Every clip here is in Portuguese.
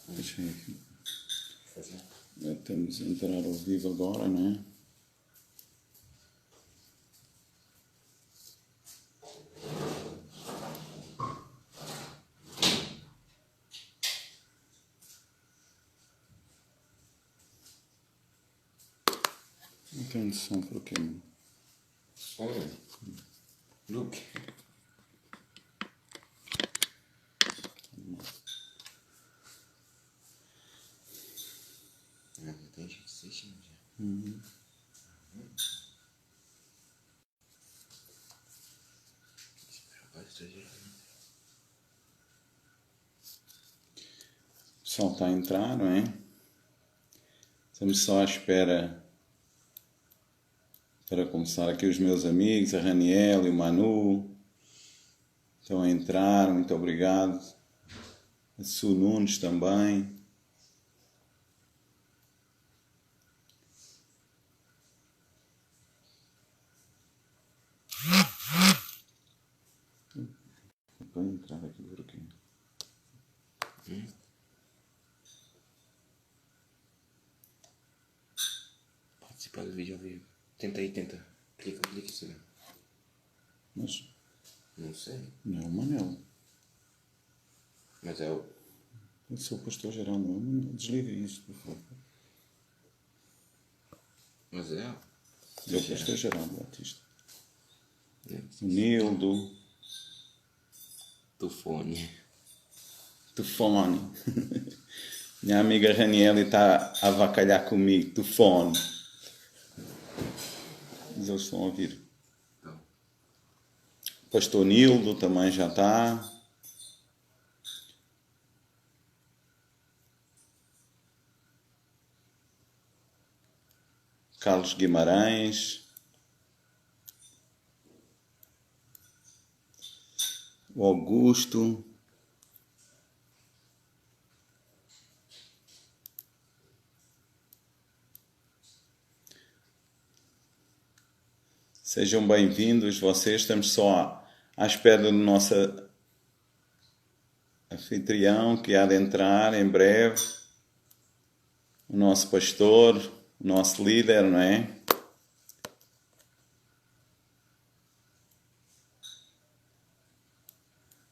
Deixa eu aqui. Temos a entrar ao vivo agora, não é? Não tenho noção por quê, mano. Luke. Não tem gente assistindo já. O pessoal está a entrar, não é? Estamos só à espera para começar aqui os meus amigos, a Raniel e o Manu. Estão a entrar, muito obrigado. A Su Nunes também. Vou entrar aqui por aqui. Participar do vídeo ao vivo. Tenta aí, tenta. Clica, isso. Mas Não sei. não é o Manel. Mas é o... Eu sou o pastor geral, não. Desliga isto, por favor. Mas é o... É o pastor geral, Batista. É. O Nildo. Tufone. Tufone. Minha amiga Raniel está a avacalhar comigo. Tufone. Mas eles estão a ouvir. Não. Pastor Nildo também já está. Carlos Guimarães. O Augusto. Sejam bem-vindos vocês. Estamos só à espera do nosso anfitrião que há de entrar em breve. O nosso pastor, o nosso líder, não é?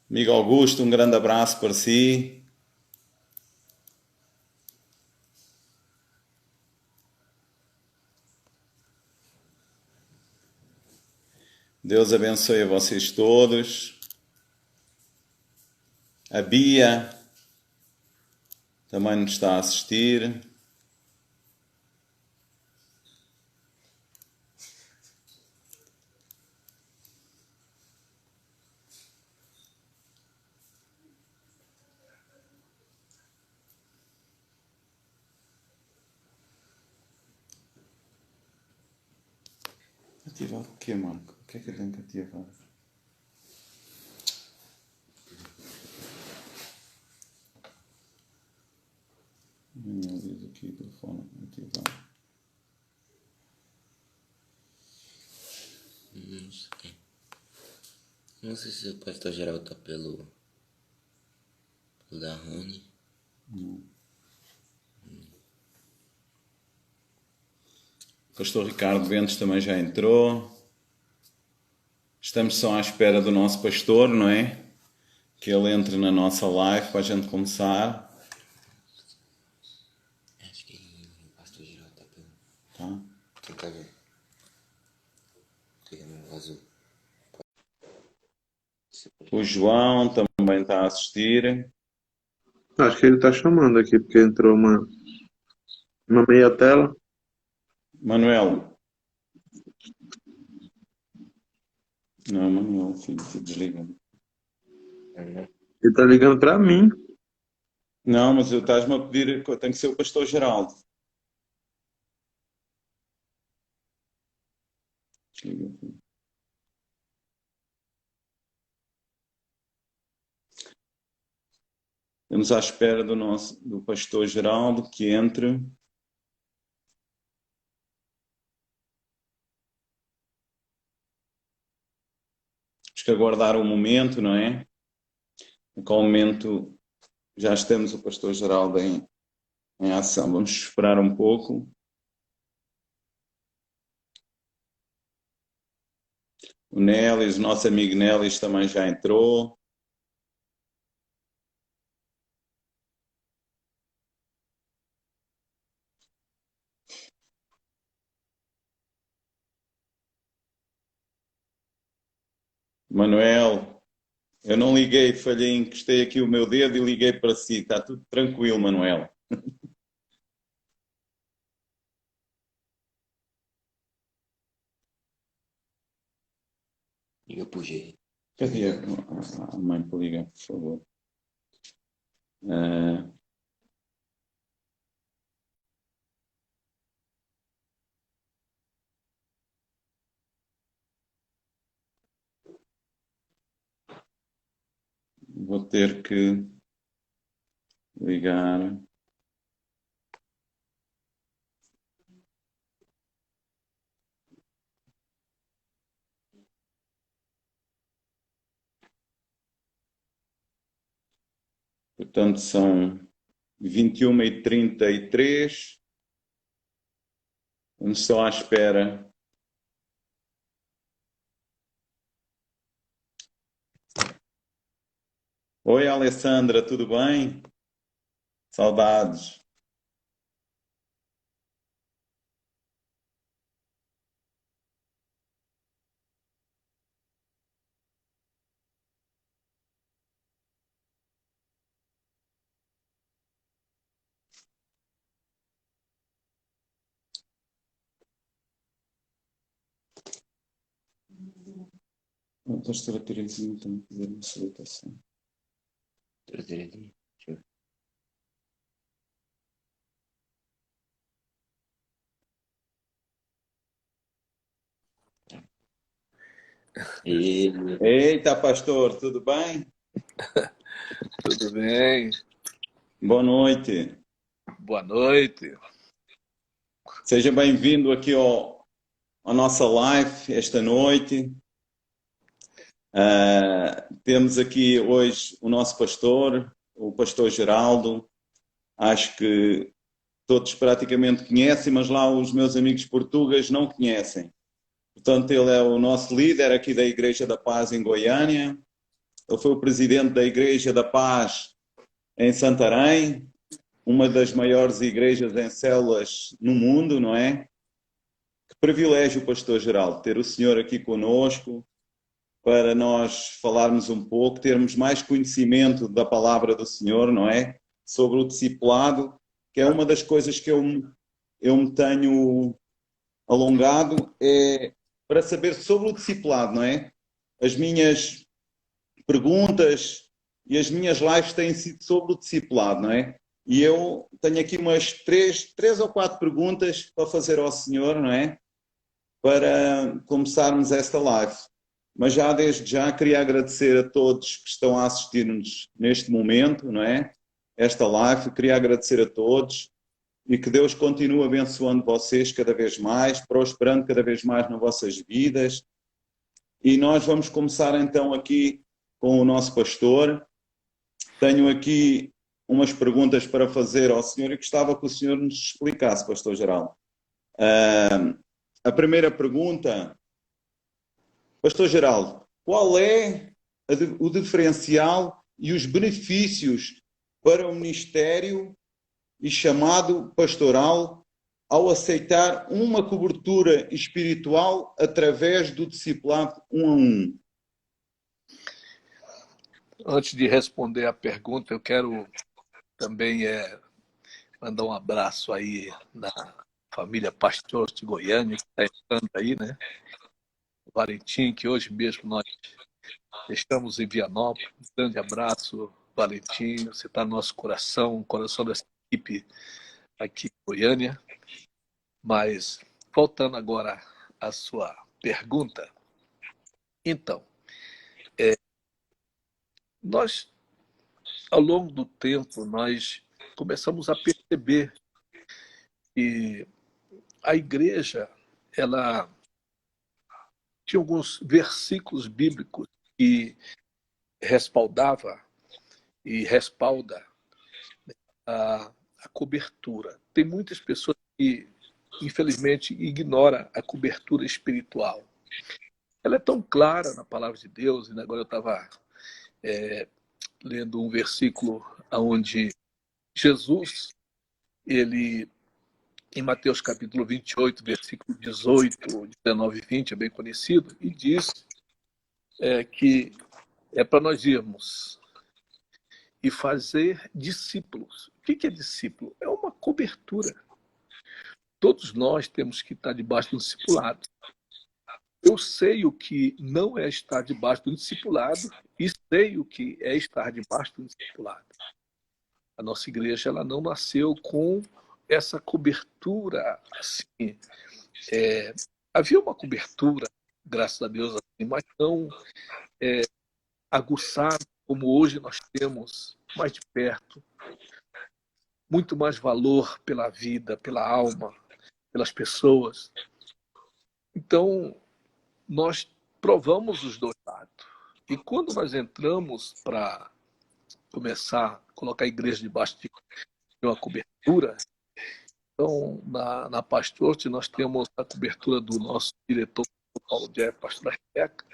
Amigo Augusto, um grande abraço para si. Deus abençoe a vocês todos. A Bia também nos está a assistir. Ativar o quê, mano? O que é que eu tenho que ativar? Não diz aqui o telefone. Ativar. Não sei. Não sei se o pastor geral tá pelo da Rony. Não. O pastor Ricardo Bentes também já entrou. Estamos só à espera do nosso pastor, não é? Que ele entre na nossa live para a gente começar. Acho que o pastor geral tá pelo... Tá? Tenta ver. Clica no azul. O João também está a assistir. Acho que ele tá chamando aqui, porque entrou uma meia tela. Manuel. Não, Manuel, filho, se desliga. Ele tá ligando pra mim. Não, mas estás-me a pedir, tem que ser o pastor Geraldo. Desliga, filho. Estamos à espera do pastor Geraldo que entre. Temos que aguardar um momento, não é? A qual momento já temos o pastor Geraldo em ação. Vamos esperar um pouco. O Nélis, o nosso amigo Nélis também já entrou. Manuel, eu não liguei, falhei, encostei aqui o meu dedo e liguei para si. Está tudo tranquilo, Manuel. Liga pro G. Cadê a mãe para ligar, por favor? Vou ter que ligar. Portanto, são 21h33. Vamos só à espera. Oi, Alessandra, tudo bem? Saudades. A pastora Terezinha tem que fazer uma salutação. Terezinha. Deixa eu ver. Eita, pastor, tudo bem? Tudo bem? Boa noite. Boa noite. Seja bem-vindo aqui à nossa live esta noite. Temos aqui hoje o nosso pastor, o pastor Geraldo. Acho que todos praticamente conhecem, mas lá os meus amigos portugueses não conhecem. Portanto, ele é o nosso líder aqui da Igreja da Paz em Goiânia. Ele foi o presidente da Igreja da Paz em Santarém, uma das maiores igrejas em células no mundo, não é? Que privilégio, pastor Geraldo, ter o senhor aqui conosco para nós falarmos um pouco, termos mais conhecimento da palavra do Senhor, não é? Sobre o discipulado, que é uma das coisas que eu me tenho alongado, é para saber sobre o discipulado, não é? As minhas perguntas e as minhas lives têm sido sobre o discipulado, não é? E eu tenho aqui umas três ou quatro perguntas para fazer ao Senhor, não é? Para começarmos esta live. Mas já desde já queria agradecer a todos que estão a assistir-nos neste momento, não é? Esta live, queria agradecer a todos e que Deus continue abençoando vocês cada vez mais, prosperando cada vez mais nas vossas vidas. E nós vamos começar então aqui com o nosso pastor. Tenho aqui umas perguntas para fazer ao senhor e gostava que o senhor nos explicasse, pastor Geraldo. A primeira pergunta, pastor Geraldo, qual é o diferencial e os benefícios para o ministério e chamado pastoral ao aceitar uma cobertura espiritual através do discipulado 1 a 1? Antes de responder a pergunta, eu quero também mandar um abraço aí na família Pastor de Goiânia, que está entrando aí, né? O Valentim, que hoje mesmo nós estamos em Vianópolis. Um grande abraço, Valentim. Você está no nosso coração, o coração dessa equipe aqui em Goiânia. Mas, voltando agora à sua pergunta. Então, nós, ao longo do tempo, nós começamos a perceber que a igreja, ela tinha alguns versículos bíblicos que respaldava e respalda a cobertura. Tem muitas pessoas que, infelizmente, ignoram a cobertura espiritual. Ela é tão clara na palavra de Deus, e agora eu estava lendo um versículo onde Jesus, ele, em Mateus capítulo 28, versículo 18, 19 e 20, é bem conhecido, e diz que é para nós irmos e fazer discípulos. O que é discípulo? É uma cobertura. Todos nós temos que estar debaixo de um discipulado. Eu sei o que não é estar debaixo de um discipulado e sei o que é estar debaixo de um discipulado. A nossa igreja ela não nasceu com essa cobertura assim. Havia uma cobertura, graças a Deus, assim, mas não aguçada como hoje nós temos, mais de perto. Muito mais valor pela vida, pela alma, pelas pessoas. Então, nós provamos os dois lados. E quando nós entramos para começar a colocar a igreja debaixo de uma cobertura, então, na Pastorte, nós temos a cobertura do nosso diretor, Paulo Jeff, pastor da Rebeca,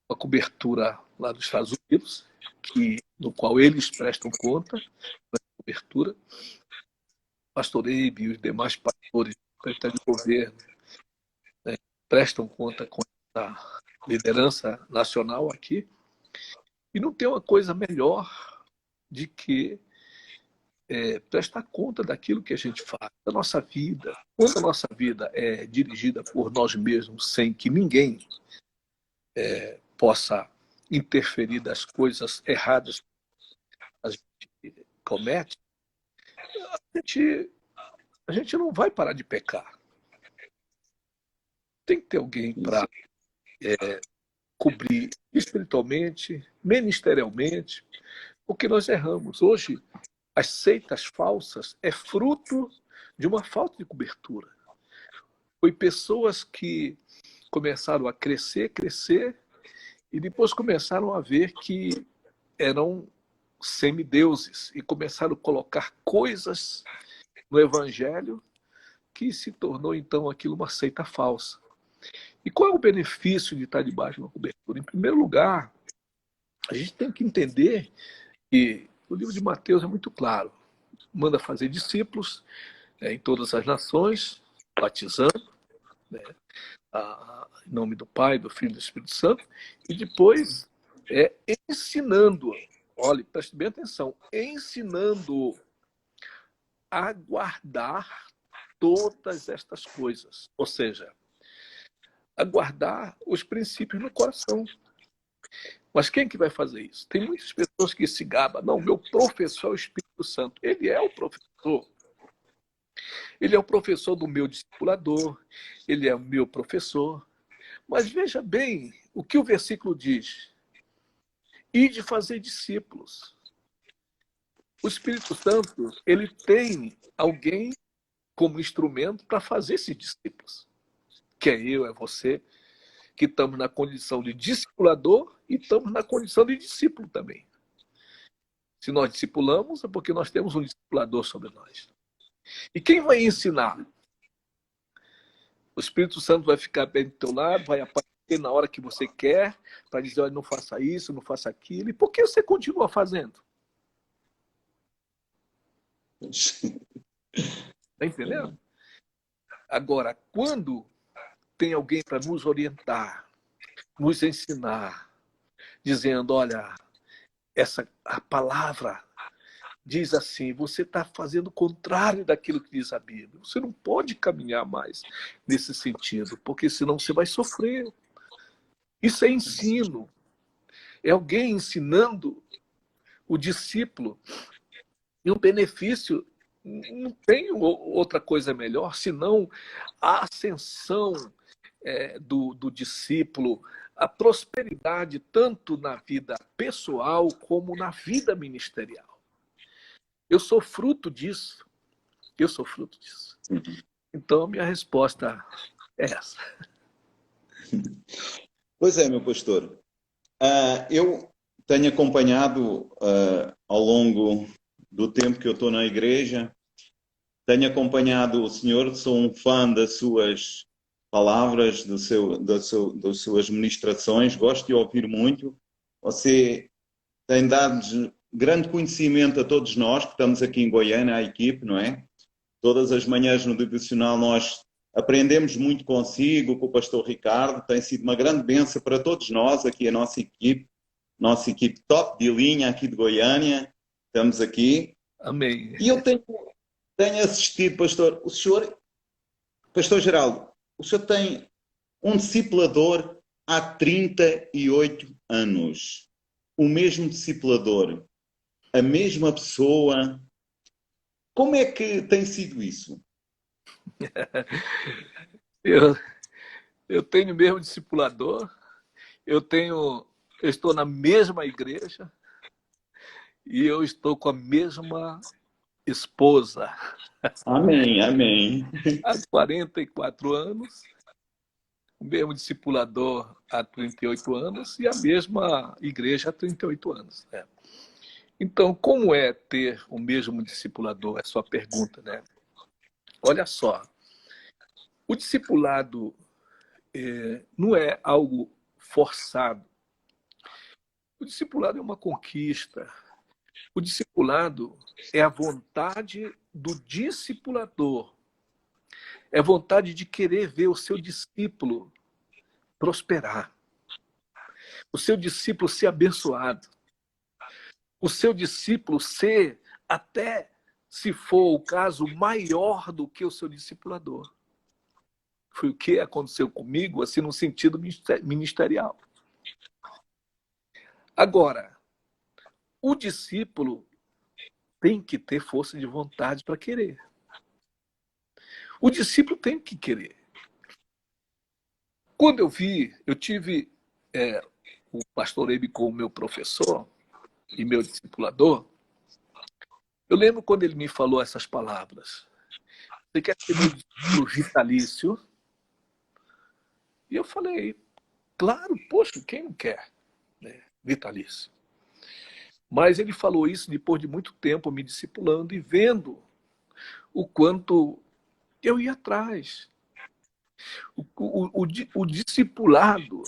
uma cobertura lá dos Estados Unidos, no qual eles prestam conta da cobertura. Pastor Eibe e os demais pastores de governo prestam conta com a liderança nacional aqui. E não tem uma coisa melhor de que prestar conta daquilo que a gente faz, da nossa vida. Quando a nossa vida é dirigida por nós mesmos, sem que ninguém possa interferir das coisas erradas que a gente comete, a gente não vai parar de pecar. Tem que ter alguém para cobrir espiritualmente, ministerialmente, porque nós erramos. Hoje, as seitas falsas é fruto de uma falta de cobertura. Foi pessoas que começaram a crescer, e depois começaram a ver que eram semideuses e começaram a colocar coisas no evangelho que se tornou, então, aquilo uma seita falsa. E qual é o benefício de estar debaixo de uma cobertura? Em primeiro lugar, a gente tem que entender que o livro de Mateus é muito claro. Manda fazer discípulos em todas as nações, batizando, em nome do Pai, do Filho e do Espírito Santo, e depois ensinando, olha, preste bem atenção, ensinando a guardar todas estas coisas. Ou seja, a guardar os princípios no coração. Mas quem que vai fazer isso? Tem muitas pessoas que se gabam. Não, meu professor é o Espírito Santo. Ele é o professor. Ele é o professor do meu discipulador. Ele é o meu professor. Mas veja bem o que o versículo diz. E de fazer discípulos. O Espírito Santo, ele tem alguém como instrumento para fazer esses discípulos. Que é eu, é você, que estamos na condição de discipulador e estamos na condição de discípulo também. Se nós discipulamos, é porque nós temos um discipulador sobre nós. E quem vai ensinar? O Espírito Santo vai ficar bem do teu lado, vai aparecer na hora que você quer, para dizer, olha, não faça isso, não faça aquilo. E por que você continua fazendo? Está entendendo? Agora, quando tem alguém para nos orientar, nos ensinar, dizendo, olha, a palavra diz assim, você está fazendo o contrário daquilo que diz a Bíblia. Você não pode caminhar mais nesse sentido, porque senão você vai sofrer. Isso é ensino. É alguém ensinando o discípulo. E o benefício, não tem outra coisa melhor, senão a ascensão do discípulo, a prosperidade tanto na vida pessoal como na vida ministerial. Eu sou fruto disso. Eu sou fruto disso. Então, minha resposta é essa. Pois é, meu pastor. Eu tenho acompanhado ao longo do tempo que eu estou na igreja, tenho acompanhado o senhor, sou um fã das suas palavras, das suas ministrações, gosto de ouvir muito. Você tem dado grande conhecimento a todos nós que estamos aqui em Goiânia, a equipe, não é? Todas as manhãs no devocional nós aprendemos muito consigo, com o pastor Ricardo, tem sido uma grande bênção para todos nós, aqui a nossa equipe top de linha aqui de Goiânia, estamos aqui. Amém. E eu tenho assistido, pastor, pastor Geraldo, o senhor tem um discipulador há 38 anos. O mesmo discipulador, a mesma pessoa. Como é que tem sido isso? Eu tenho o mesmo discipulador, eu estou na mesma igreja e eu estou com a mesma esposa Amém, amém. há 44 anos, o mesmo discipulador há 38 anos e a mesma igreja há 38 anos. Né? Então, como é ter o mesmo discipulador? É a sua pergunta, né? Olha só, o discipulado não é algo forçado. O discipulado é uma conquista. O discipulado é a vontade do discipulador. É a vontade de querer ver o seu discípulo prosperar. O seu discípulo ser abençoado. O seu discípulo ser, até se for o caso, maior do que o seu discipulador. Foi o que aconteceu comigo, assim, no sentido ministerial. Agora, o discípulo tem que ter força de vontade para querer. O discípulo tem que querer. Quando eu tive o pastor Ebe como meu professor e meu discipulador, eu lembro quando ele me falou essas palavras. Você quer ser meu discípulo vitalício? E eu falei, claro, poxa, quem não quer, né? Vitalício. Mas ele falou isso depois de muito tempo me discipulando e vendo o quanto eu ia atrás. O discipulado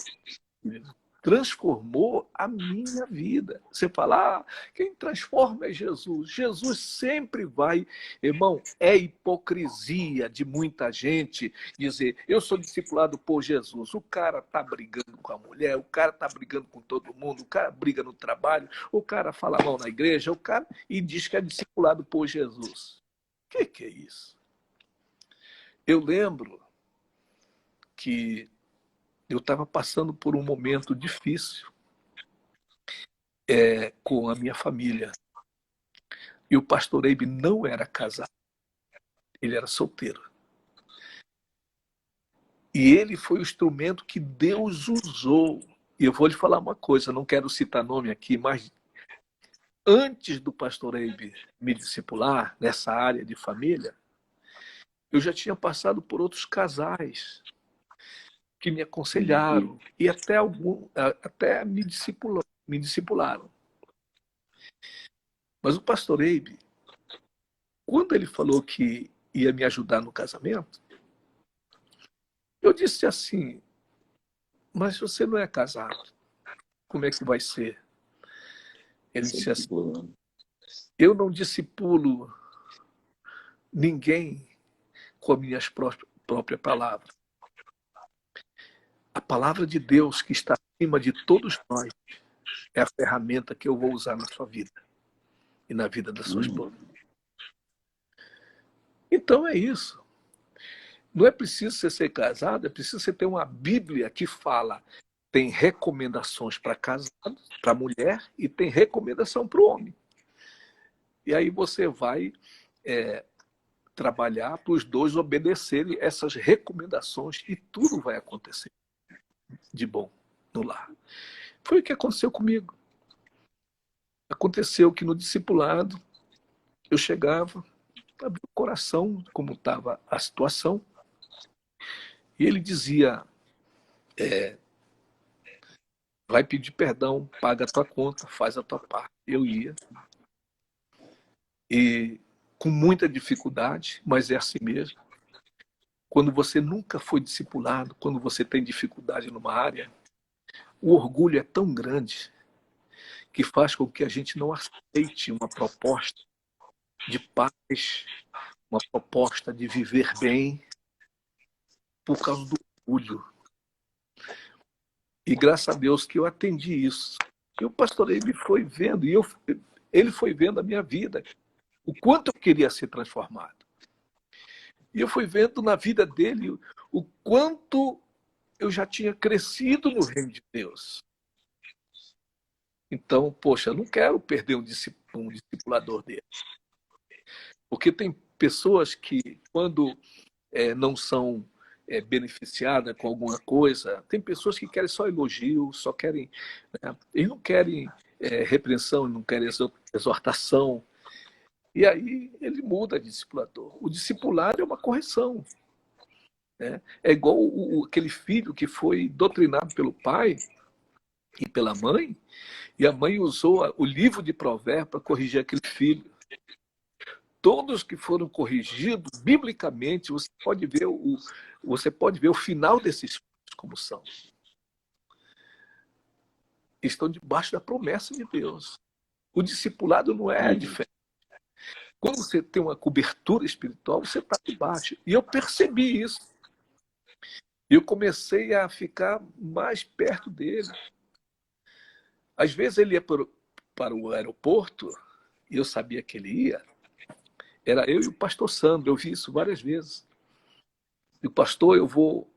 transformou a minha vida. Você fala, quem transforma é Jesus. Jesus sempre vai... Irmão, é hipocrisia de muita gente dizer, eu sou discipulado por Jesus. O cara está brigando com a mulher, o cara está brigando com todo mundo, o cara briga no trabalho, o cara fala mal na igreja, o cara e diz que é discipulado por Jesus. O que é isso? Eu lembro que eu estava passando por um momento difícil com a minha família. E o pastor Eibe não era casado. Ele era solteiro. E ele foi o instrumento que Deus usou. E eu vou lhe falar uma coisa, não quero citar nome aqui, mas antes do pastor Eibe me discipular nessa área de família, eu já tinha passado por outros casais que me aconselharam e até me discipularam. Mas o pastor Eibe, quando ele falou que ia me ajudar no casamento, eu disse assim, mas você não é casado, como é que vai ser? Ele disse assim, eu não discipulo ninguém com as minhas próprias palavras. A palavra de Deus que está acima de todos nós é a ferramenta que eu vou usar na sua vida e na vida da sua esposa. Então é isso. Não é preciso você ser casado, é preciso você ter uma Bíblia que fala, tem recomendações para casado, para mulher, e tem recomendação para o homem. E aí você vai trabalhar para os dois obedecerem essas recomendações e tudo vai acontecer de bom no lar. Foi o que aconteceu comigo. Aconteceu que no discipulado eu chegava, abria o coração como estava a situação, e ele dizia, vai pedir perdão, paga a tua conta, faz a tua parte. Eu ia. E com muita dificuldade, mas é assim mesmo. Quando você nunca foi discipulado, quando você tem dificuldade numa área, o orgulho é tão grande que faz com que a gente não aceite uma proposta de paz, uma proposta de viver bem, por causa do orgulho. E graças a Deus que eu atendi isso. E o pastor ele foi vendo, ele foi vendo a minha vida, o quanto eu queria ser transformado. E eu fui vendo na vida dele o quanto eu já tinha crescido no reino de Deus. Então, poxa, eu não quero perder um discipulador dele. Porque tem pessoas que, quando não são beneficiadas com alguma coisa, tem pessoas que querem só elogio, só querem. Né? Eles não querem repreensão, não querem exortação. E aí ele muda de discipulador. O discipulado é uma correção. Né? É igual aquele filho que foi doutrinado pelo pai e pela mãe, e a mãe usou o livro de Provérbios para corrigir aquele filho. Todos que foram corrigidos, biblicamente, você pode ver o final desses filhos como são. Estão debaixo da promessa de Deus. O discipulado não é diferente. Quando você tem uma cobertura espiritual, você está debaixo. E eu percebi isso. Eu comecei a ficar mais perto dele. Às vezes ele ia para o aeroporto, e eu sabia que ele ia. Era eu e o pastor Sandro, eu vi isso várias vezes. E o pastor, eu vou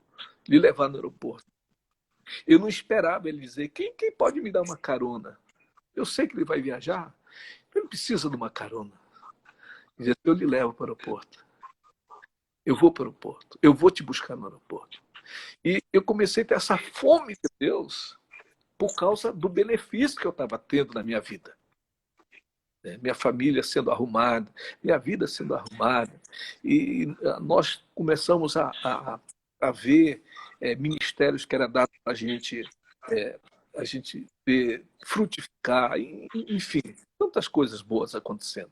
lhe levar no aeroporto. Eu não esperava ele dizer, quem pode me dar uma carona? Eu sei que ele vai viajar, ele não precisa de uma carona. Ele dizia, eu lhe levo para o aeroporto. Eu vou para o aeroporto, eu vou te buscar no aeroporto. E eu comecei a ter essa fome de Deus por causa do benefício que eu estava tendo na minha vida. Minha família sendo arrumada, minha vida sendo arrumada. E nós começamos a ver ministérios que eram dados para a gente ver frutificar, enfim, tantas coisas boas acontecendo.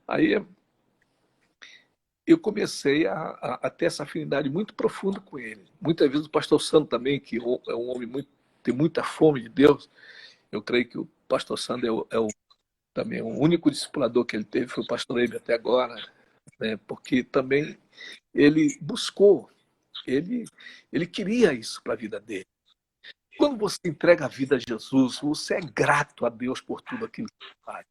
Aí eu comecei a ter essa afinidade muito profunda com ele. Muitas vezes o pastor Sandro também, que é um homem tem muita fome de Deus, eu creio que o pastor Sandro também o único discipulador que ele teve foi o pastor Eibe até agora, né? Porque também ele buscou, ele queria isso para a vida dele. Quando você entrega a vida a Jesus, você é grato a Deus por tudo aquilo que ele faz.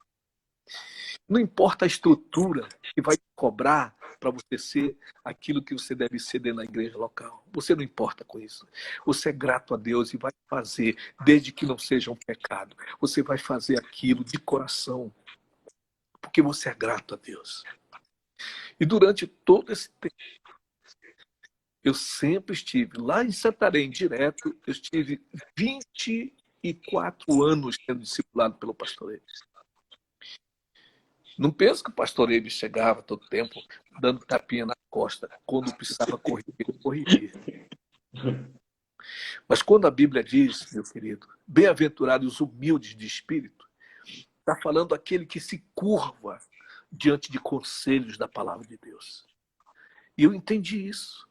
Não importa a estrutura que vai te cobrar para você ser aquilo que você deve ser dentro da igreja local. Você não importa com isso. Você é grato a Deus e vai fazer, desde que não seja um pecado. Você vai fazer aquilo de coração, porque você é grato a Deus. E durante todo esse tempo, eu sempre estive lá em Santarém, direto, eu estive 24 anos sendo discipulado pelo pastor Eves. Não penso que o pastor Eves chegava todo tempo dando tapinha na costa. Quando precisava corrigir, ele corrigia. Mas quando a Bíblia diz, meu querido, bem-aventurados os humildes de espírito, está falando aquele que se curva diante de conselhos da palavra de Deus. E eu entendi isso.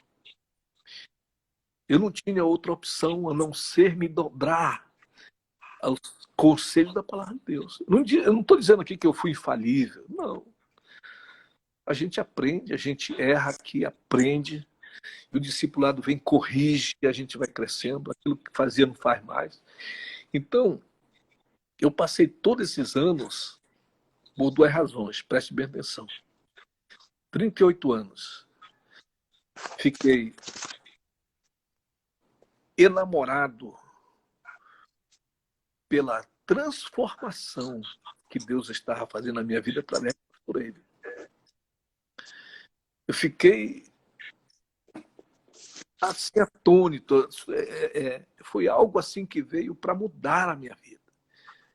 Eu não tinha outra opção a não ser me dobrar aos conselhos da palavra de Deus. Eu não estou dizendo aqui que eu fui infalível. Não. A gente aprende, a gente erra aqui, aprende. E o discipulado vem, corrige, e a gente vai crescendo. Aquilo que fazia não faz mais. Então, eu passei todos esses anos por duas razões. Preste bem atenção. 38 anos. Fiquei enamorado pela transformação que Deus estava fazendo na minha vida através do pastor Eibe. Eu fiquei assim atônito. Foi algo assim que veio para mudar a minha vida.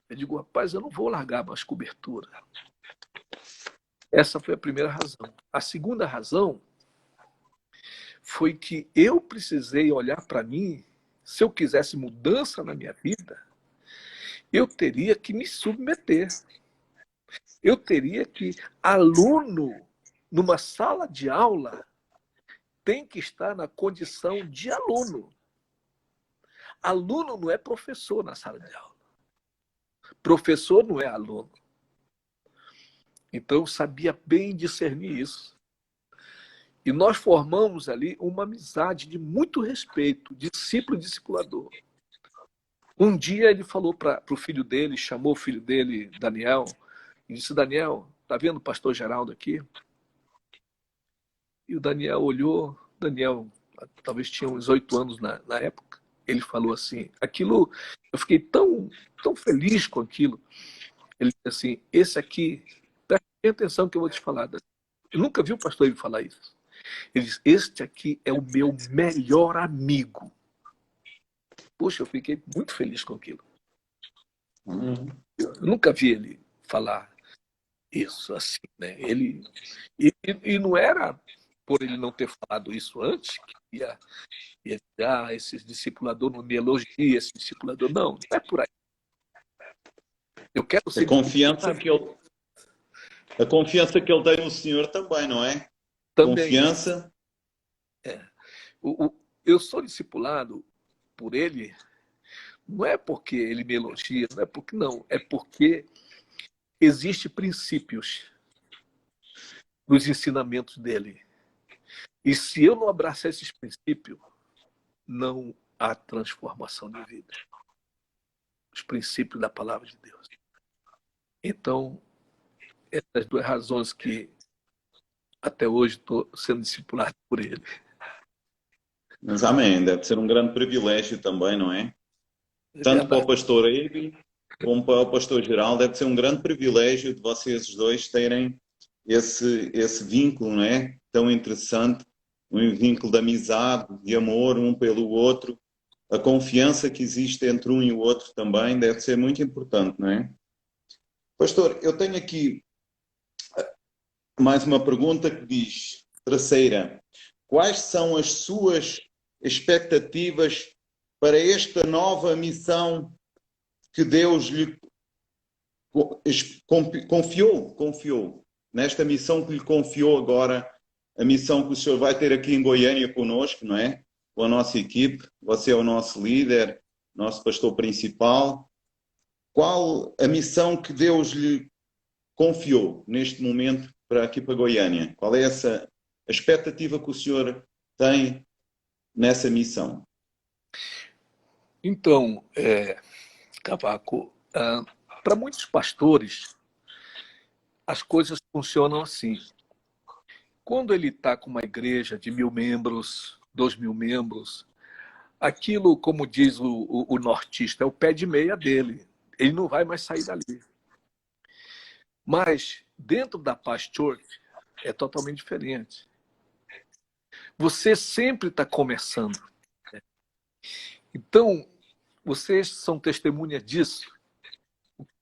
Eu digo, rapaz, eu não vou largar mais cobertura. Essa foi a primeira razão. A segunda razão foi que eu precisei olhar para mim se eu quisesse mudança na minha vida, eu teria que me submeter. Eu teria que, aluno, numa sala de aula, tem que estar na condição de aluno. Aluno não é professor na sala de aula. Professor não é aluno. Então eu sabia bem discernir isso. E nós formamos ali uma amizade de muito respeito, discípulo e discipulador. Um dia ele falou para o filho dele, chamou o filho dele, Daniel, e disse: Daniel, tá vendo o pastor Geraldo aqui? E o Daniel olhou, Daniel talvez tinha uns 8 anos na época, ele falou assim, aquilo, eu fiquei tão feliz com aquilo. Ele disse assim: esse aqui, preste atenção que eu vou te falar. Eu nunca vi o pastor ele falar isso. Ele disse: este aqui é o meu melhor amigo. Poxa, eu fiquei muito feliz com aquilo. Eu nunca vi ele falar isso assim, né? E não era por ele não ter falado isso antes, que ia esse discipulador não me elogia, esse discipulador. Não é por aí. Eu quero ser. A confiança que ele tem no Senhor também, não é? Também. Confiança. Eu sou discipulado por ele, não é porque ele me elogia, não, é porque existem princípios nos ensinamentos dele. E se eu não abraçar esses princípios, não há transformação de vida. Os princípios da palavra de Deus. Então, essas 2 razões que até hoje estou sendo discipulado por ele. Mas amém, deve ser um grande privilégio também, não é? Tanto para o pastor Ebi como para o pastor Geraldo, deve ser um grande privilégio de vocês dois terem esse vínculo, não é? Tão interessante, um vínculo de amizade, de amor um pelo outro. A confiança que existe entre um e o outro também deve ser muito importante, não é? Pastor, eu tenho aqui mais uma pergunta que diz, terceira: quais são as suas expectativas para esta nova missão que Deus lhe confiou, nesta missão que lhe confiou agora, a missão que o senhor vai ter aqui em Goiânia conosco, não é? Com a nossa equipe, você é o nosso líder, nosso pastor principal. Qual a missão que Deus lhe confiou neste momento para aqui para Goiânia? Qual é essa a expectativa que o senhor tem nessa missão? Então, Cavaco, para muitos pastores, as coisas funcionam assim. Quando ele está com uma igreja de 1.000 membros, 2.000 membros, aquilo, como diz o nortista, é o pé de meia dele. Ele não vai mais sair dali. Mas, dentro da Paz Church, é totalmente diferente. Você sempre está começando. Então, vocês são testemunha disso.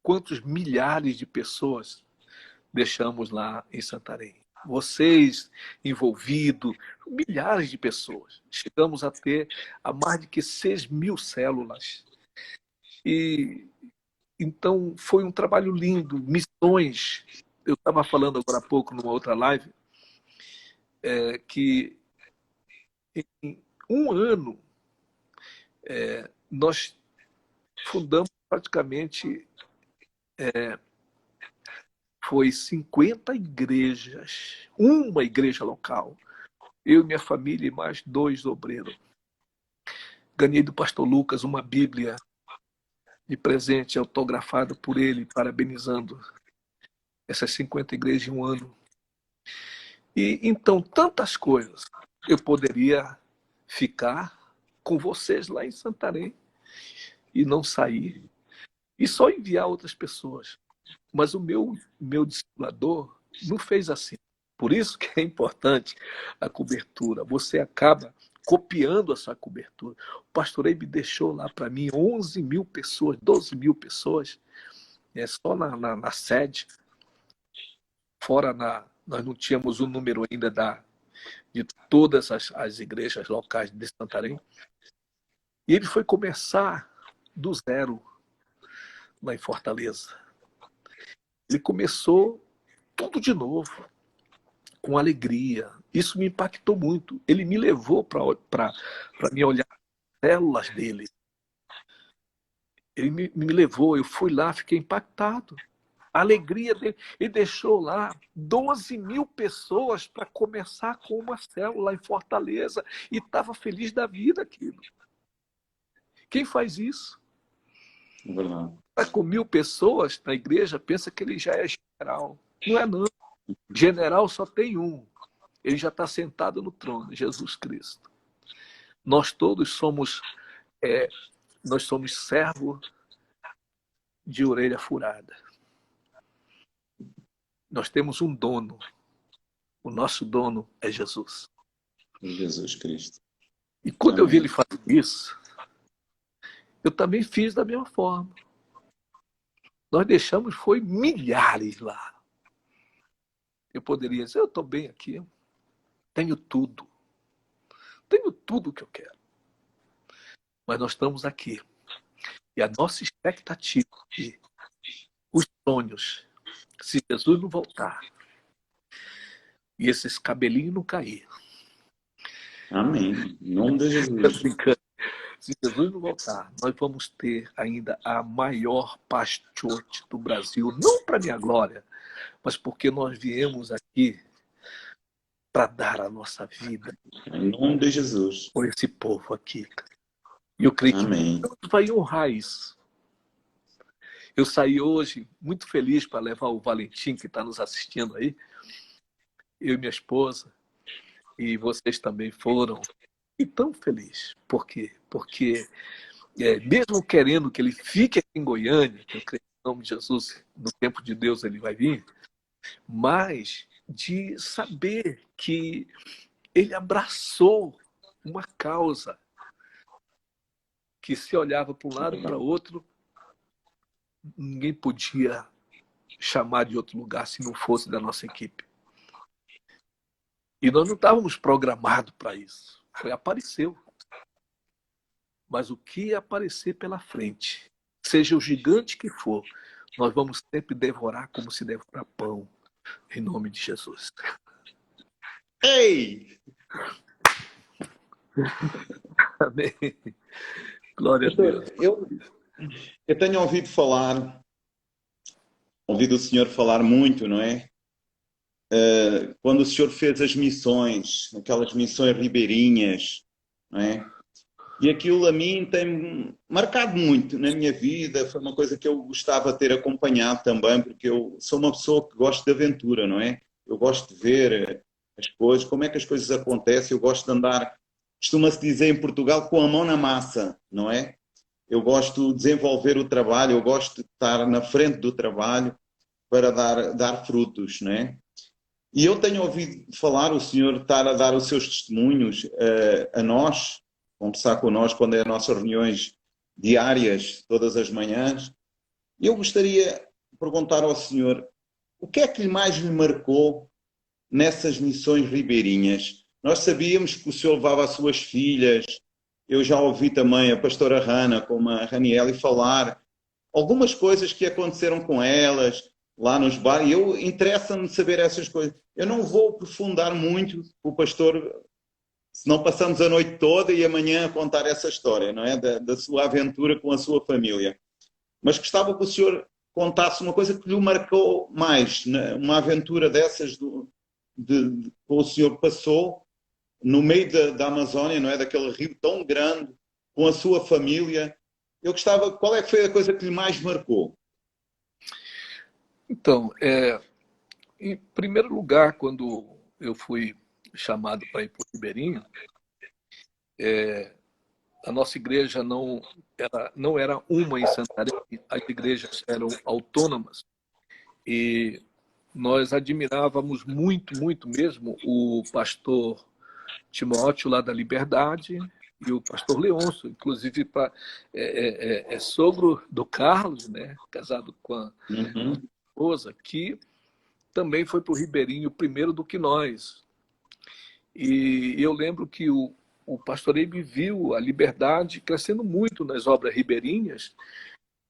Quantos milhares de pessoas deixamos lá em Santarém? Vocês envolvidos, milhares de pessoas. Chegamos a ter mais de 6.000 células. E então foi um trabalho lindo, missões. Eu estava falando agora há pouco numa outra live que em um ano nós fundamos praticamente foi 50 igrejas, uma igreja local. Eu e minha família e mais 2 obreiros. Ganhei do pastor Lucas uma Bíblia de presente autografada por ele, parabenizando essas 50 igrejas em um ano. E então, tantas coisas. Eu poderia ficar com vocês lá em Santarém e não sair e só enviar outras pessoas. Mas o meu discipulador não fez assim. Por isso que é importante a cobertura. Você acaba copiando a sua cobertura. O pastor Eibe deixou lá para mim 11.000 pessoas, 12.000 pessoas, só na sede. Fora nós não tínhamos o número ainda de todas as igrejas locais de Santarém. E ele foi começar do zero lá em Fortaleza. Ele começou tudo de novo, com alegria. Isso me impactou muito. Ele me levou para me olhar as células dele. Ele me levou, eu fui lá, fiquei impactado. A alegria dele. Ele deixou lá 12 mil pessoas para começar com uma célula lá em Fortaleza e estava feliz da vida aquilo. Quem faz isso? Verdade. Está com 1000 pessoas na igreja, pensa que ele já é general. Não é não. General só tem um. Ele já está sentado no trono, Jesus Cristo. Nós todos somos servos de orelha furada. Nós temos um dono. O nosso dono é Jesus. Jesus Cristo. E quando eu vi Amém. ele fazer isso, eu também fiz da mesma forma. Nós deixamos, foi milhares lá. Eu poderia dizer, eu estou bem aqui, tenho tudo o que eu quero. Mas nós estamos aqui. E a nossa expectativa, os sonhos, se Jesus não voltar, e esses cabelinhos não cair, Amém. Em nome de Jesus. se Jesus não voltar, nós vamos ter ainda a maior pastote do Brasil, não para minha glória, mas porque nós viemos aqui para dar a nossa vida Em nome de Jesus. por esse povo aqui. E eu creio que Amém. Deus vai honrar isso. Eu saí hoje muito feliz para levar o Valentim, que está nos assistindo aí, eu e minha esposa, e vocês também foram, e tão feliz. Por quê? Porque mesmo querendo que ele fique aqui em Goiânia, que eu creio que em nome de Jesus, no tempo de Deus ele vai vir, mas de saber que ele abraçou uma causa que se olhava para um lado e para outro, ninguém podia chamar de outro lugar se não fosse da nossa equipe. E nós não estávamos programados para isso. Apareceu. Mas o que aparecer pela frente, seja o gigante que for, nós vamos sempre devorar como se devora pão, em nome de Jesus. Ei! Amém. Glória a Pastor, Deus. eu tenho ouvido o senhor falar muito, não é? Quando o senhor fez as missões, aquelas missões ribeirinhas, não é? E aquilo a mim tem marcado muito na minha vida, foi uma coisa que eu gostava de ter acompanhado também, porque eu sou uma pessoa que gosto de aventura, não é? Eu gosto de ver as coisas, como é que as coisas acontecem, eu gosto de andar, costuma-se dizer em Portugal, com a mão na massa, não é? Eu gosto de desenvolver o trabalho, eu gosto de estar na frente do trabalho para dar frutos, não é? E eu tenho ouvido falar, o senhor estar a dar os seus testemunhos a nós, conversar connosco quando é as nossas reuniões diárias, todas as manhãs. Eu gostaria de perguntar ao senhor, o que é que mais lhe marcou nessas missões ribeirinhas? Nós sabíamos que o senhor levava as suas filhas, eu já ouvi também a pastora Rana, como a Raniele, falar algumas coisas que aconteceram com elas, lá nos bares, e eu interessa-me saber essas coisas. Eu não vou aprofundar muito, o pastor, senão passamos a noite toda e amanhã a contar essa história, não é? Da sua aventura com a sua família. Mas gostava que o senhor contasse uma coisa que lhe marcou mais, né? Uma aventura dessas que o senhor passou no meio da Amazónia, não é? Daquele rio tão grande, com a sua família. Eu gostava, qual é que foi a coisa que lhe mais marcou? Então, em primeiro lugar, quando eu fui chamado para ir para o Ribeirinho, a nossa igreja não era uma em Santarém, as igrejas eram autônomas e nós admirávamos muito, muito mesmo o pastor Timóteo lá da Liberdade e o pastor Leôncio, inclusive é sogro do Carlos, né, casado com a esposa, que também foi para o Ribeirinho primeiro do que nós. E eu lembro que o o pastor Eibe viu a Liberdade crescendo muito nas obras ribeirinhas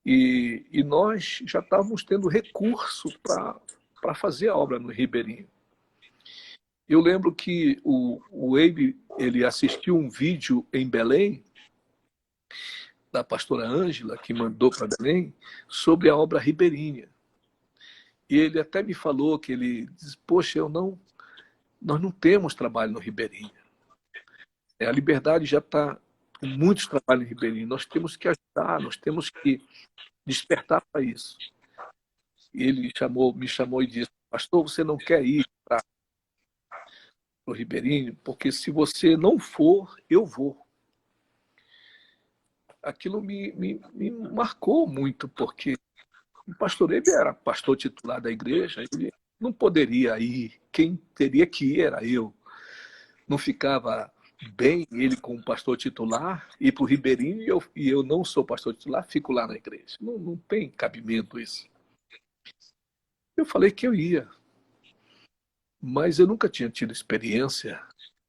e nós já estávamos tendo recurso para fazer a obra no Ribeirinho. Eu lembro que o Eibe, ele assistiu um vídeo em Belém, da pastora Ângela, que mandou para Belém, sobre a obra ribeirinha. E ele até me falou que ele disse, poxa, nós não temos trabalho no Ribeirinho. A Liberdade já está com muitos trabalhos no Ribeirinho. Nós temos que ajudar, nós temos que despertar para isso. E ele me chamou e disse, pastor, você não quer ir para o Ribeirinho? Porque se você não for, eu vou. Aquilo me marcou muito, porque o pastor Eibe era pastor titular da igreja, ele não poderia ir, quem teria que ir era eu. Não ficava bem ele como pastor titular, ir para o Ribeirinho e eu não sou pastor titular, fico lá na igreja. Não tem cabimento isso. Eu falei que eu ia, mas eu nunca tinha tido experiência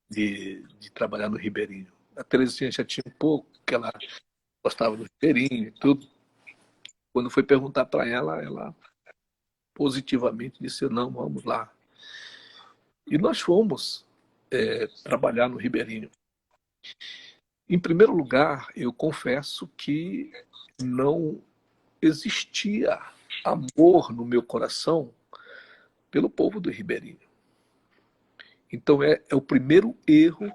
de trabalhar no Ribeirinho. A Terezinha já tinha um pouco, que ela gostava do Ribeirinho e tudo. Quando foi perguntar para ela positivamente disse, não, vamos lá. E nós fomos trabalhar no Ribeirinho. Em primeiro lugar, eu confesso que não existia amor no meu coração pelo povo do Ribeirinho. Então é o primeiro erro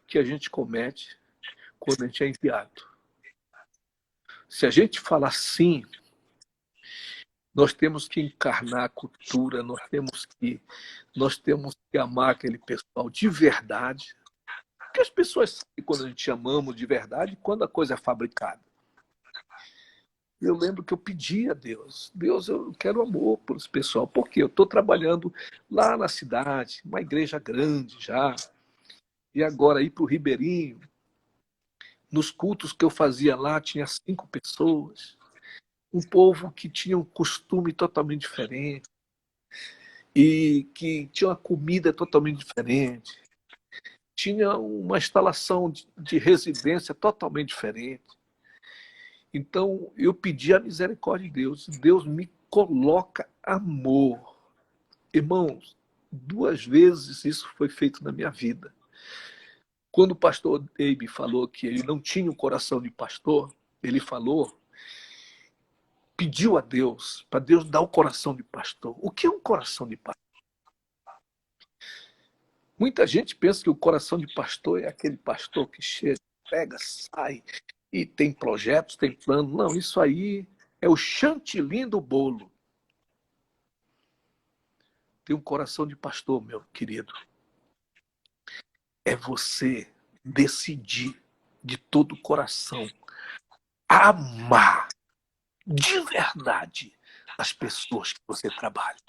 que a gente comete quando a gente é enviado. Se a gente falar sim, nós temos que encarnar a cultura, nós temos que amar aquele pessoal de verdade. Porque as pessoas sabem quando a gente amamos de verdade, quando a coisa é fabricada. Eu lembro que eu pedi a Deus, eu quero amor por esse pessoal, porque eu estou trabalhando lá na cidade, uma igreja grande já, e agora ir para o Ribeirinho, nos cultos que eu fazia lá, tinha 5 pessoas, um povo que tinha um costume totalmente diferente, e que tinha uma comida totalmente diferente, tinha uma instalação de residência totalmente diferente. Então, eu pedi a misericórdia de Deus. Deus me coloca amor. Irmãos, 2 vezes isso foi feito na minha vida. Quando o pastor Eibe falou que ele não tinha um coração de pastor, ele pediu a Deus, para Deus dar o coração de pastor. O que é um coração de pastor? Muita gente pensa que o coração de pastor é aquele pastor que chega, pega, sai, e tem projetos, tem plano. Não, isso aí é o chantilly do bolo. Tem um coração de pastor, meu querido. É você decidir de todo o coração amar de verdade as pessoas que você trabalha.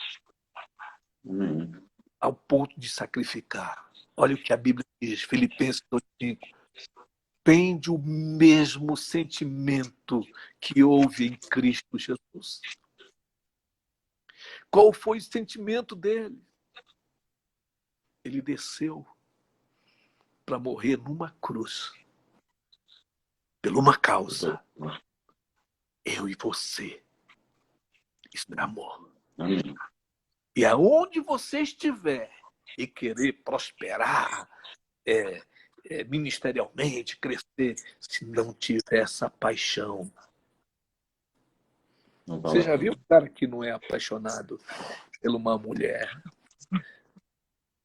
Ao ponto de sacrificar. Olha o que a Bíblia diz, Filipenses 2:5. Tende o mesmo sentimento que houve em Cristo Jesus. Qual foi o sentimento dele? Ele desceu para morrer numa cruz. Por uma causa. Eu e você. Isso é amor. Amém. E aonde você estiver e querer prosperar ministerialmente, crescer, se não tiver essa paixão. Você já viu um cara que não é apaixonado por uma mulher,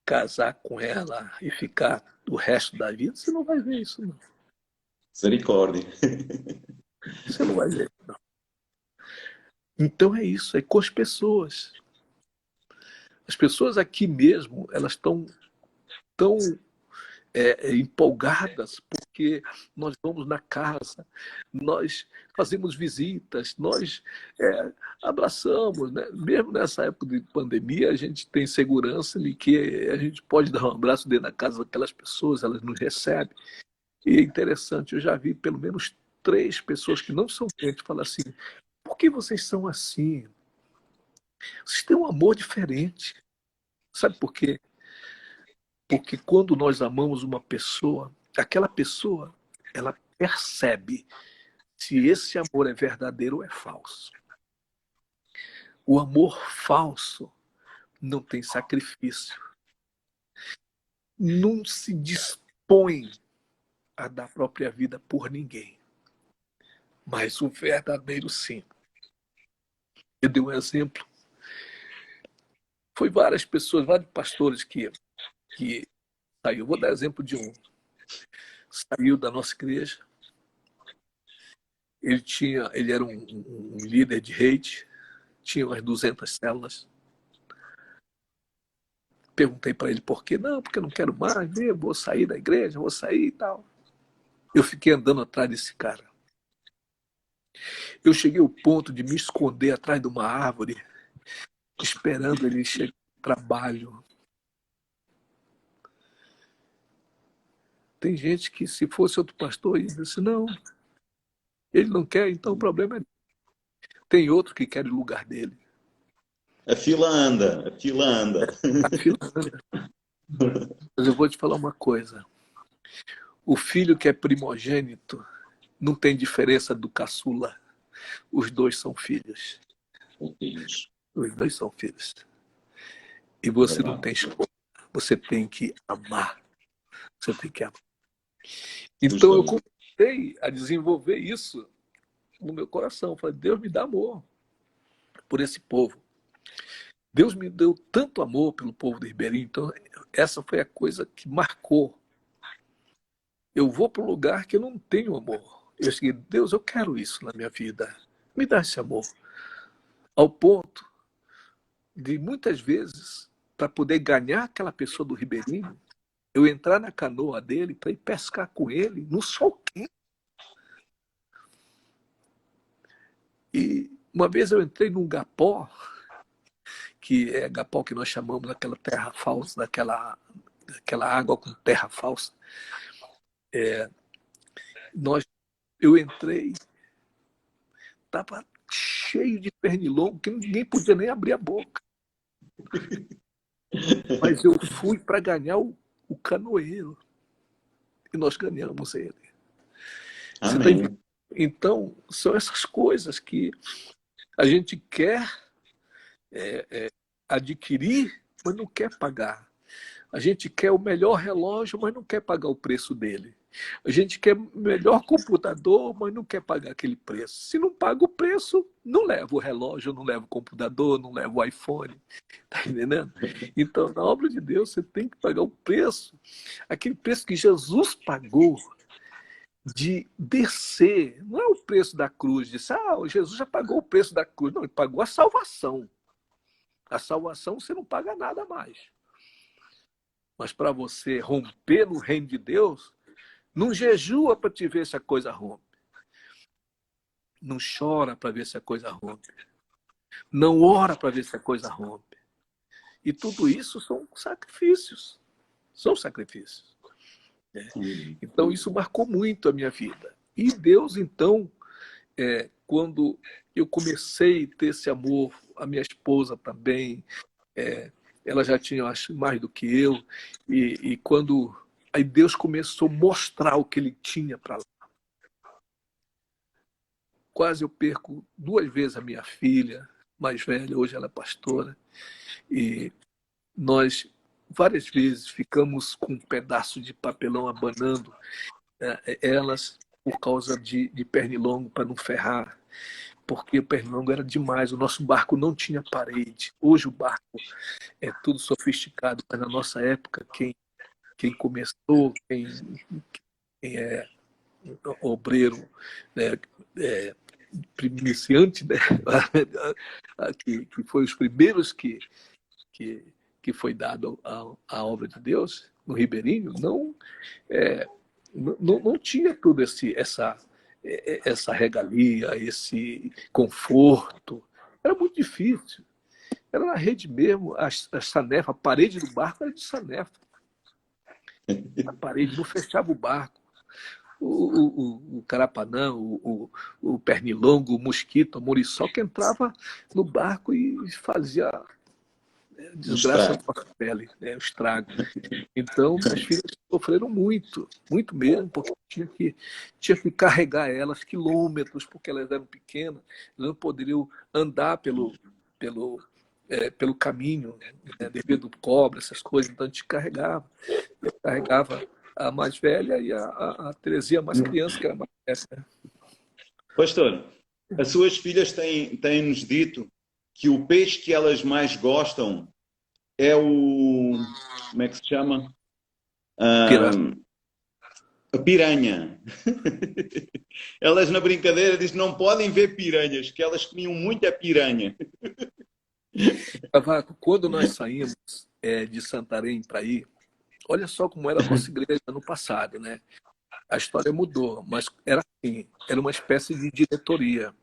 casar com ela e ficar o resto da vida? Você não vai ver isso, não. Misericórdia. Você não vai ver, não. Então é isso, é com as pessoas. As pessoas aqui mesmo, elas estão tão empolgadas porque nós vamos na casa, nós fazemos visitas, nós abraçamos, né? Mesmo nessa época de pandemia, a gente tem segurança de que a gente pode dar um abraço dentro da casa daquelas pessoas, elas nos recebem. E é interessante, eu já vi pelo menos 3 pessoas que não são crentes falar assim, por que vocês são assim? Vocês têm um amor diferente. Sabe por quê? Porque quando nós amamos uma pessoa, aquela pessoa, ela percebe se esse amor é verdadeiro ou é falso. O amor falso não tem sacrifício. Não se dispõe a dar a própria vida por ninguém. Mas o verdadeiro, sim. Eu dei um exemplo. Foi várias pessoas, vários pastores que saiu. Vou dar exemplo de um. Saiu da nossa igreja. Ele era um líder de rede, tinha umas 200 células. Perguntei para ele por quê. Não, porque eu não quero mais, vou sair da igreja, vou sair e tal. Eu fiquei andando atrás desse cara. Eu cheguei ao ponto de me esconder atrás de uma árvore, esperando ele chegar do trabalho. Tem gente que, se fosse outro pastor, ia dizer assim, não, ele não quer, então o problema é dele. Tem outro que quer o lugar dele. A fila anda, a fila anda. A fila anda. Mas eu vou te falar uma coisa. O filho que é primogênito não tem diferença do caçula. Os dois são filhos. Os dois são filhos. E você não tem escolha. Você tem que amar. Você tem que amar. Então eu comecei a desenvolver isso no meu coração. Falei, Deus me dá amor por esse povo. Deus me deu tanto amor pelo povo do Ribeirinho. Então essa foi a coisa que marcou. Eu vou para um lugar que eu não tenho amor. Eu cheguei, Deus, eu quero isso na minha vida. Me dá esse amor. Ao ponto de, muitas vezes, para poder ganhar aquela pessoa do Ribeirinho, eu entrar na canoa dele para ir pescar com ele no sol quente. E uma vez eu entrei num gapó, que é gapó que nós chamamos daquela terra falsa, daquela água com terra falsa. Eu entrei, estava cheio de pernilongo, que ninguém podia nem abrir a boca. Mas eu fui para ganhar o canoeiro. E nós ganhamos ele. Amém. Então, são essas coisas que a gente quer adquirir, mas não quer pagar. A gente quer o melhor relógio, mas não quer pagar o preço dele. A gente quer o melhor computador, mas não quer pagar aquele preço. Se não paga o preço, não leva o relógio, não leva o computador, não leva o iPhone. Tá entendendo? Então, na obra de Deus, você tem que pagar o preço. Aquele preço que Jesus pagou de descer. Não é o preço da cruz. Disse, Jesus já pagou o preço da cruz. Não, ele pagou a salvação. A salvação você não paga nada mais. Mas para você romper no reino de Deus, não jejua para te ver se a coisa rompe. Não chora para ver se a coisa rompe. Não ora para ver se a coisa rompe. E tudo isso são sacrifícios. São sacrifícios. Então isso marcou muito a minha vida. E Deus, então, quando eu comecei a ter esse amor, a minha esposa também, ela já tinha, acho, mais do que eu, e quando aí Deus começou a mostrar o que ele tinha para lá. Quase eu perco 2 vezes a minha filha mais velha, hoje ela é pastora, e nós várias vezes ficamos com um pedaço de papelão abanando elas por causa de pernilongo, para não ferrar, porque o pernilongo era demais, o nosso barco não tinha parede. Hoje o barco é tudo sofisticado, mas na nossa época, quem começou, quem é obreiro, né, iniciante, né, que foi os primeiros que foi dado à obra de Deus, no Ribeirinho, não tinha tudo essa regalia, esse conforto. Era muito difícil. Era na rede mesmo, a sanefa, a parede do barco era de sanefa. A parede não fechava o barco. O carapanã, o pernilongo, o mosquito, a muriçoca entrava no barco e fazia desgraça estrago. na nossa pele, o estrago. Então, minhas filhas sofreram muito, muito mesmo, porque tinha que carregar elas quilômetros, porque elas eram pequenas, elas não poderiam andar pelo, pelo caminho, né, devido ao cobre, essas coisas, então a gente carregava. Eu carregava a mais velha e a Terezinha, a mais criança, que era mais velha. Pastor, as suas filhas têm-nos dito que o peixe que elas mais gostam é o... Como é que se chama? Piranha. A piranha. Elas na brincadeira dizem que não podem ver piranhas, que elas comiam muita piranha. Cavaco, quando nós saímos de Santarém para ir, olha só como era a nossa igreja no passado, né? A história mudou, mas era assim, era uma espécie de diretoria.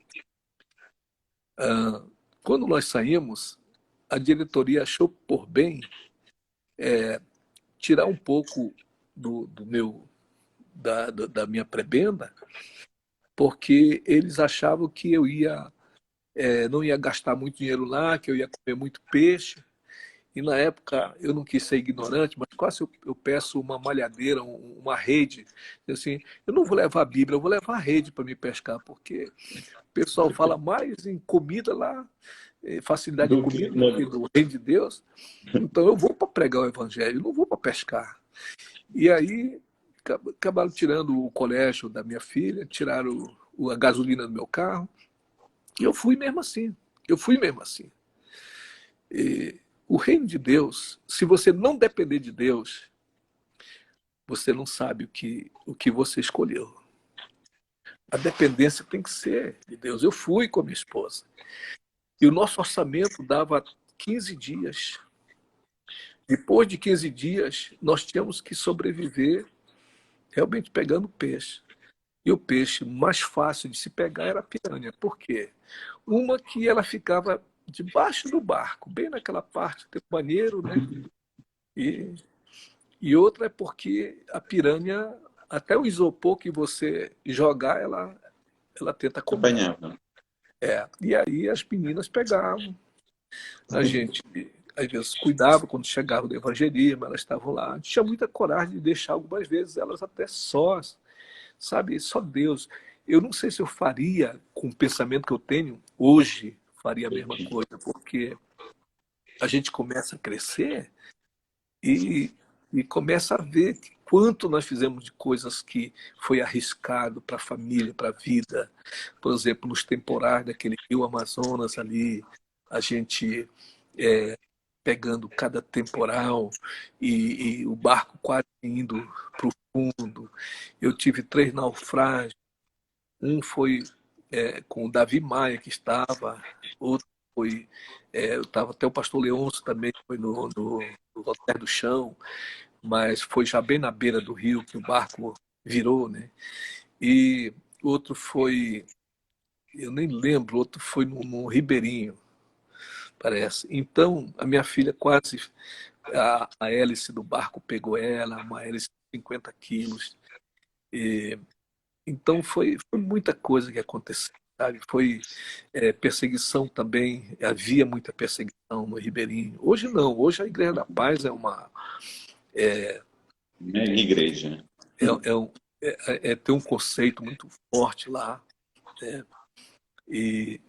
Quando nós saímos, a diretoria achou por bem tirar um pouco da minha prebenda, porque eles achavam que eu não ia gastar muito dinheiro lá, que eu ia comer muito peixe. E na época eu não quis ser ignorante, mas quase eu peço uma malhadeira, uma rede. Assim, eu não vou levar a Bíblia, eu vou levar a rede para me pescar, porque o pessoal fala mais em comida lá, facilidade de Do que... comida, do que do reino de Deus. Então eu vou para pregar o evangelho, eu não vou para pescar. E aí acabaram tirando o colégio da minha filha, tiraram a gasolina do meu carro. E eu fui mesmo assim. Eu fui mesmo assim. E o reino de Deus, se você não depender de Deus, você não sabe o que você escolheu. A dependência tem que ser de Deus. Eu fui com a minha esposa. E o nosso orçamento dava 15 dias. Depois de 15 dias, nós tínhamos que sobreviver realmente pegando peixe. E o peixe mais fácil de se pegar era a piranha. Por quê? Uma que ela ficava debaixo do barco, bem naquela parte, tem um banheiro, né? E outra é porque a piranha, até o isopor que você jogar, ela tenta comer. Apanhava. E aí as meninas pegavam. A gente, às vezes, cuidava quando chegava do evangelismo, elas estavam lá. A gente tinha muita coragem de deixar algumas vezes elas até sós, sabe? Só Deus. Eu não sei se eu faria, com o pensamento que eu tenho, hoje, faria a mesma coisa, porque a gente começa a crescer e começa a ver quanto nós fizemos de coisas que foi arriscado para a família, para a vida. Por exemplo, nos temporais daquele rio Amazonas ali, a gente pegando cada temporal e o barco quase indo para o fundo. Eu tive 3 naufrágios. Um foi com o Davi Maia, que estava, outro foi, estava até o pastor Leôncio também, foi no Roter do Chão, mas foi já bem na beira do rio que o barco virou, né? E outro foi, eu nem lembro, outro foi no Ribeirinho, parece. Então, a minha filha quase, a hélice do barco pegou ela, uma hélice de 50 quilos. Então foi muita coisa que aconteceu, sabe? Foi perseguição também, havia muita perseguição no Ribeirinho. Hoje não, hoje a Igreja da Paz Mega igreja. tem um conceito muito forte lá, né? E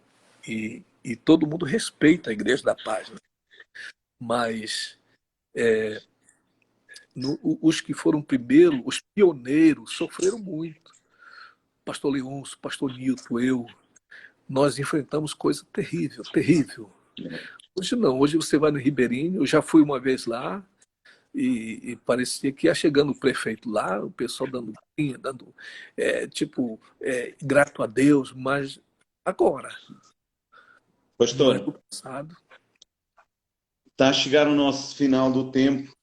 todo mundo respeita a Igreja da Paz, né? Mas os que foram primeiro, os pioneiros, sofreram muito. Pastor Leôncio, Pastor Nilton, nós enfrentamos coisa terrível, terrível. Hoje não, hoje você vai no Ribeirinho, eu já fui uma vez lá e parecia que ia chegando o prefeito lá, o pessoal dando grato a Deus, mas agora, não é do Pastor, passado. está a chegar o nosso final do tempo.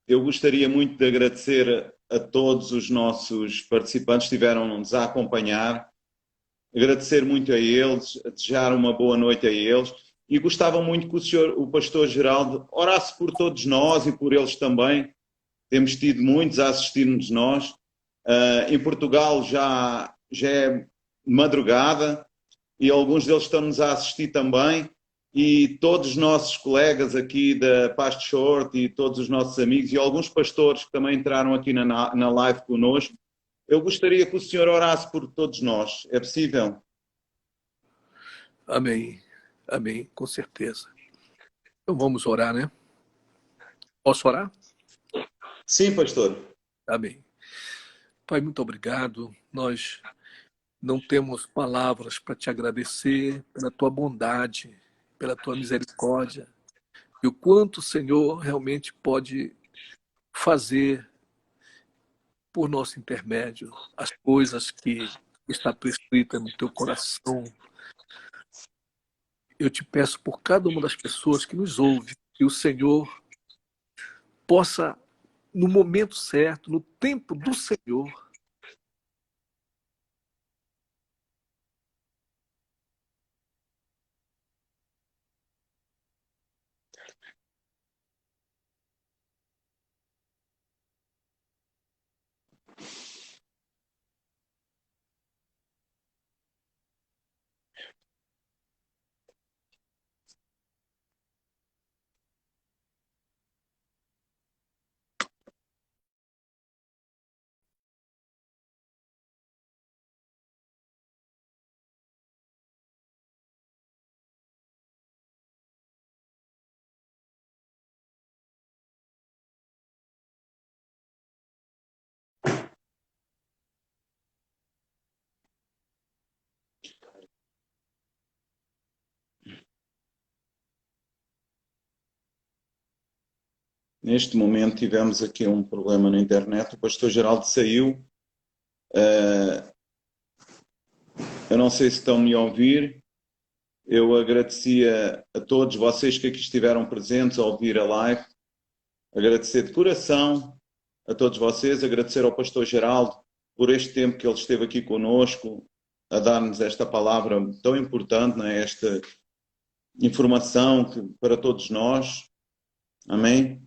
Eu gostaria muito de agradecer a todos os nossos participantes que estiveram-nos a acompanhar, agradecer muito a eles, a desejar uma boa noite a eles e gostava muito que o pastor Geraldo orasse por todos nós e por eles também. Temos tido muitos a assistir-nos nós. Em Portugal já é madrugada e alguns deles estão-nos a assistir também. e todos os nossos colegas aqui da Pasto Short e todos os nossos amigos e alguns pastores que também entraram aqui na live conosco, eu gostaria que o Senhor orasse por todos nós. É possível? Amém. Amém, com certeza. Então vamos orar, né? Posso orar? Sim, pastor. Amém. Pai, muito obrigado. Nós não temos palavras para te agradecer pela tua bondade, pela tua misericórdia, e o quanto o Senhor realmente pode fazer por nosso intermédio as coisas que está prescrita no teu coração. Eu te peço por cada uma das pessoas que nos ouve, que o Senhor possa, no momento certo, no tempo do Senhor, Neste momento tivemos aqui um problema na internet. O pastor Geraldo saiu. Eu não sei se estão-me a ouvir. Eu agradecia a todos vocês que aqui estiveram presentes a ouvir a live. Agradecer de coração a todos vocês. Agradecer ao pastor Geraldo por este tempo que ele esteve aqui conosco a dar-nos esta palavra tão importante, né? Esta informação para todos nós. Amém?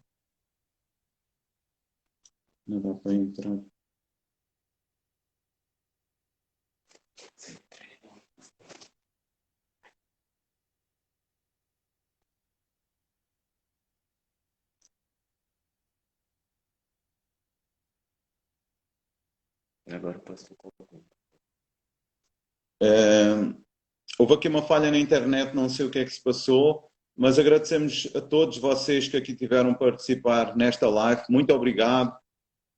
Não dá para entrar. Agora posso colocar. Houve aqui uma falha na internet, não sei o que é que se passou, mas agradecemos a todos vocês que aqui tiveram participar nesta live. Muito obrigado.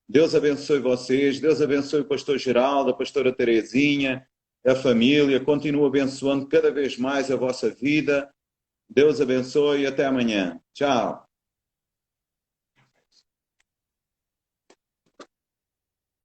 Deus abençoe vocês, Deus abençoe o pastor Geraldo, a pastora Terezinha, a família. Continua abençoando cada vez mais a vossa vida. Deus abençoe e até amanhã. Tchau.